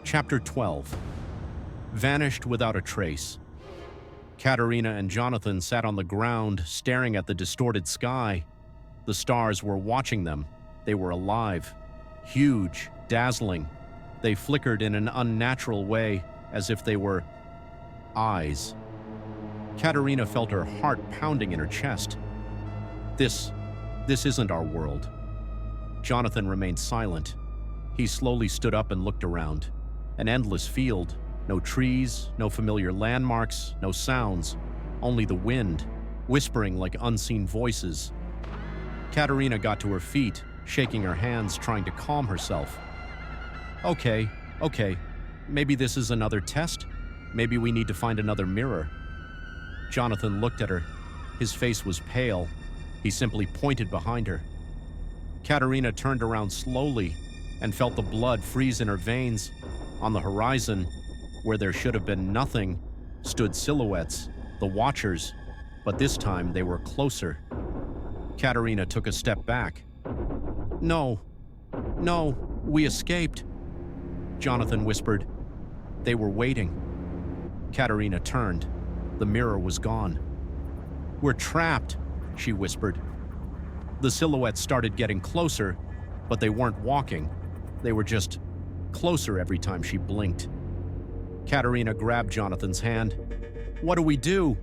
Chapter 12. Vanished without a trace. Katerina and Jonathan sat on the ground, staring at the distorted sky. The stars were watching them. They were alive. Huge, dazzling. They flickered in an unnatural way, as if they were eyes. Katerina felt her heart pounding in her chest. This isn't our world. Jonathan remained silent. He slowly stood up and looked around. An endless field. No trees, no familiar landmarks, no sounds. Only the wind, whispering like unseen voices. Katerina got to her feet, shaking her hands, trying to calm herself. Okay. Maybe this is another test? Maybe we need to find another mirror. Jonathan looked at her. His face was pale. He simply pointed behind her. Katerina turned around slowly and felt the blood freeze in her veins. On the horizon, where there should have been nothing, stood silhouettes, the Watchers, but this time they were closer. Katerina took a step back. No, we escaped, Jonathan whispered. They were waiting. Katerina turned. The mirror was gone. We're trapped, she whispered. The silhouettes started getting closer, but they weren't walking. They were just closer every time she blinked. Katerina grabbed Jonathan's hand. What do we do?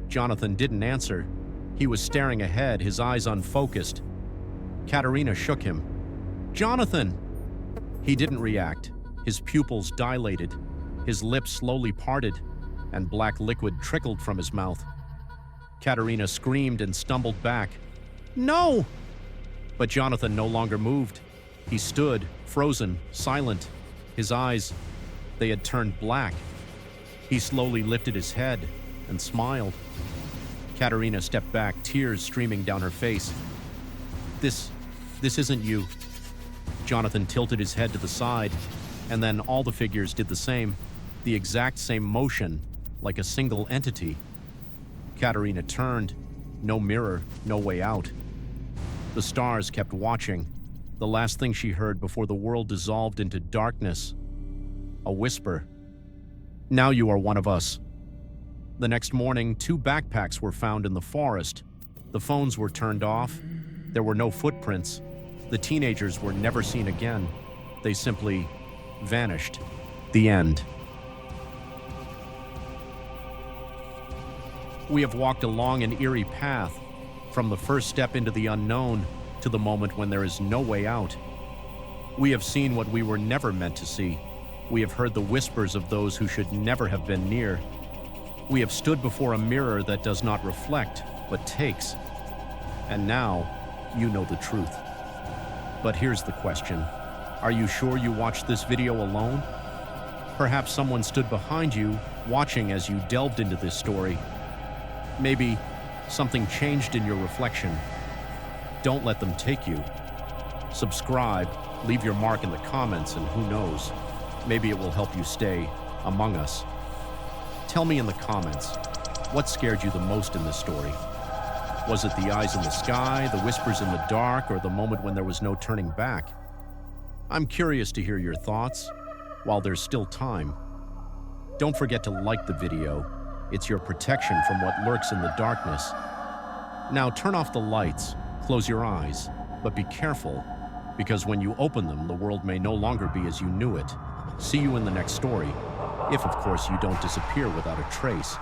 Jonathan didn't answer. He was staring ahead, his eyes unfocused. Katerina shook him. Jonathan! He didn't react. His pupils dilated. His lips slowly parted, and black liquid trickled from his mouth. Katerina screamed and stumbled back. No! But Jonathan no longer moved. He stood, frozen, silent. His eyes, they had turned black. He slowly lifted his head and smiled. Katerina stepped back, tears streaming down her face. This isn't you. Jonathan tilted his head to the side, and then all the figures did the same, the exact same motion, like a single entity. Katerina turned. No mirror, no way out. The stars kept watching. The last thing she heard before the world dissolved into darkness. A whisper. Now you are one of us. The next morning, 2 backpacks were found in the forest. The phones were turned off. There were no footprints. The teenagers were never seen again. They simply vanished. The end. We have walked along an eerie path, from the first step into the unknown to the moment when there is no way out. We have seen what we were never meant to see. We have heard the whispers of those who should never have been near. We have stood before a mirror that does not reflect, but takes. And now, you know the truth. But here's the question. Are you sure you watched this video alone? Perhaps someone stood behind you, watching as you delved into this story. Maybe something changed in your reflection. Don't let them take you. Subscribe, leave your mark in the comments, and who knows, maybe it will help you stay among us. Tell me in the comments, what scared you the most in this story? Was it the eyes in the sky, the whispers in the dark, or the moment when there was no turning back? I'm curious to hear your thoughts, while there's still time. Don't forget to like the video. It's your protection from what lurks in the darkness. Now turn off the lights, close your eyes, but be careful, because when you open them, the world may no longer be as you knew it. See you in the next story, if of course you don't disappear without a trace.